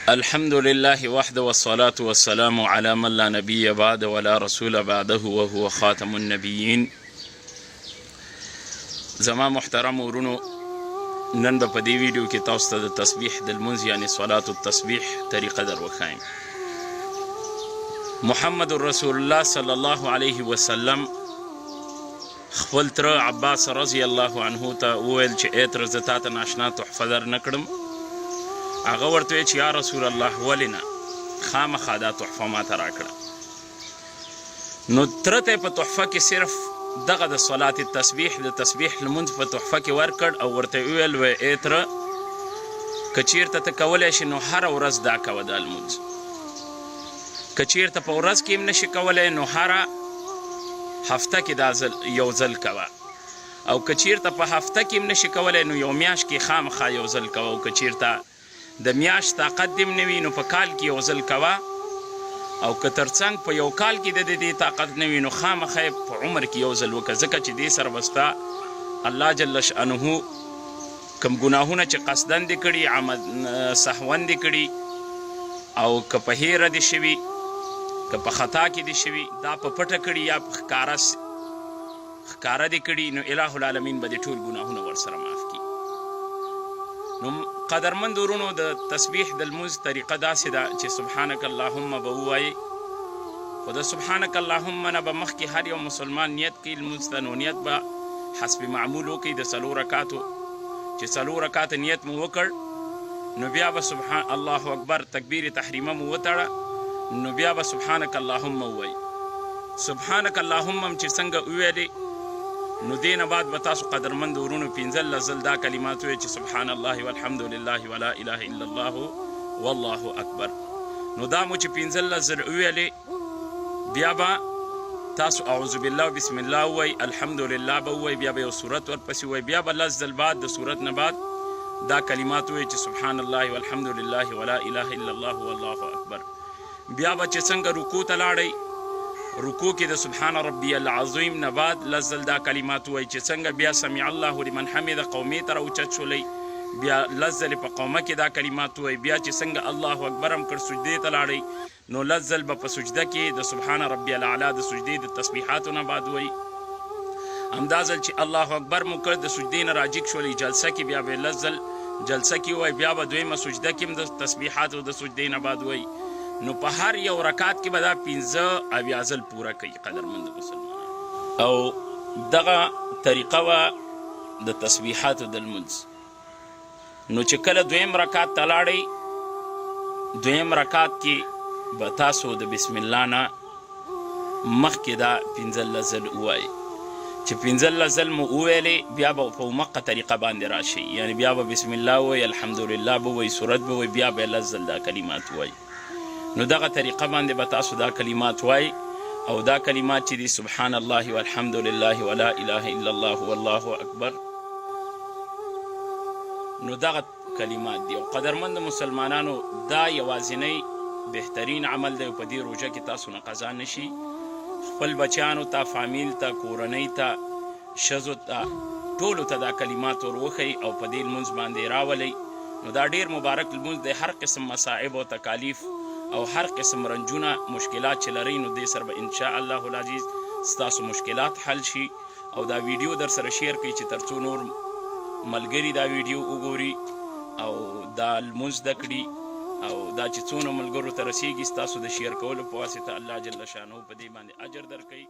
الحمد لله وحده والصلاة والسلام على من لا نبي بعد ولا رسول بعده وهو خاتم النبيين. زما محترم ورونو، نن په دې ویډیو کې تاسو ته د تسبیح د لمونځ یعنی صلات التسبیح طریقه در وښایم. محمد رسول الله صلی الله علیه وسلم خپل تر عباس رضی الله عنه ته وویل چې ای تر زه تا ته ناشنا تحفه در نه کړم. هغه ورته ویل چې یا رسول الله ولې نه، خامخا دا تحفه ما ته راکړه. نو تره ته په تحفه کې صرف دغه د صلات التسبیح د تسبیح لمونځ په تحفه کې ورکړ او ورته ویل وی ای تره که چیرته ته کولی شي نو هره ورځ دا کوه دا لمونځ، که چیرته په ورځ کې هم نشي کولی نو هره هفته کې دا یو ځل کوه، او که چیرته په هفته کې هم نشي کولی نو یو میاشت کې خامخا یو ځل کوه، او که چیرته د میاشت طاقت دې هم نه وي نو په کال کې یو ځل کوه، او که ترڅنګ په یو کال کې د دې طاقت نه وي نو خامخا یې په عمر کې یو ځل وکړه، ځکه چې دې سره به ستا الله جل شأنه کوم ګناهونه چې قصدن دې کړي سهون دې کړي، او که په هیره دې شوي که په خطا کې دې شوي دا په پټه کړي یا په ښکاره دې کړي نو اله العالمین به دې ټول ګناهونه ورسره معاف کړي. نو قدرمند ورونو، د تسبیح د لمونځ طریقه داسې ده چې سبحانک اللهم به ووایي، خو د سبحانک اللهم نه به مخکې هر یو مسلمان نیت کوي لمونځ ته، نو نیت به حسب معمول وکړي د څلور رکعاتو. چې څلور رکعات نیت مو وکړ نو بیا به سبحان الله اکبر تکبیر تحریمه مو وتړه، نو بیا به سبحانک اللهم ووایي. سبحانک اللهم هم چې څنګه وویلې نو دې نه بعد به تاسو قدرمند ورونو پنځلس ځل دا کلمات ووایئ چې سبحان الله والحمد لله ولا اله الا الله والله اکبر. نو دا مو چې پنځلس ځل وویلې بیا به تاسو اعوذ بالله بسم الله ووایئ، الحمد لله به ووایئ، بیا به یو صورت ورپسې ووایئ، بیا به لس ځل بعد د صورت نه بعد دا کلمات ووایئ چې سبحان الله والحمد لله ولا اله الا الله والله اکبر. بیا به چې څنګه رکوع ته لاړئ، رکوع کې د سبحان ربی العظیم نه بعد لس ځل دا کلمات ووایئ، چې څنګه بیا سمع الله لمن حمده قومې ته راوچت شولئ بیا لس ځلې په قومه کې دا کلمات ووایئ، بیا چې څنګه الله اکبر هم کړ سجدې ته لاړئ نو لس ځل به په سجده کې د سبحان ربی الاعلی د سجدې د تسبیحاتو نه بعد ووایئ. همدا ځل چې الله اکبر مو کړ د سجدې نه راجګ شولئ جلسه کې بیا به لس ځل جلسه کې ووایئ، بیا به دویمه سجده کې هم د تسبیحاتو د سجدې نه بعد ووایئ. نو په هر یو رکعت کې به دا 15 اویا ځل پوره کوي قدرمند مسلمانان. او دغه طریقه وه د تسبیحاتو د لمونځ. نو چې کله دویم رکعت ته لاړئ، دویم رکعت کې به تاسو د بسم الله نه مخکې دا 15 ځل ووایئ، چې 15 ځل مو وویلې بیا به په مقه طریقه باندې راشئ، یعنی بیا به بسم الله ووایئ، الحمدلله به ووایئ، سورت به ووایئ، بیا به لس ځل دا کلمات ووایئ. نو دغه طریقه باندې به تاسو دا کلمات وایئ، او دا کلمات چې دي سبحان الله والحمد لله ولا اله الا الله والله اکبر، نو دغه کلمات دي. او قدرمند مسلمانانو دا یوازینی بهترین عمل دی، په دې روژه کې تاسو نه قضا نشي. خپل بچیانو ته، فامیل ته، کورنۍ ته، ښځو ته، ټولو ته دا کلمات وروښئ او په دې لمونځ باندې راولئ. نو دا ډېر مبارک لمونځ دی. هر قسم مصائب او تکالیف او هر قسم رنجونه مشکلات چې لرئ نو دې سره به انشاء الله العزیز ستاسو مشکلات حل شي. او دا ویډیو در سره شیر کړئ چې تر څو نور ملګري دا ویډیو وګوري او دا لمونځ زده کړي، او دا چې څونه ملګرو ته رسیږي ستاسو د شیر کولو په واسطه الله جل شانه په دې باندې اجر درکوي.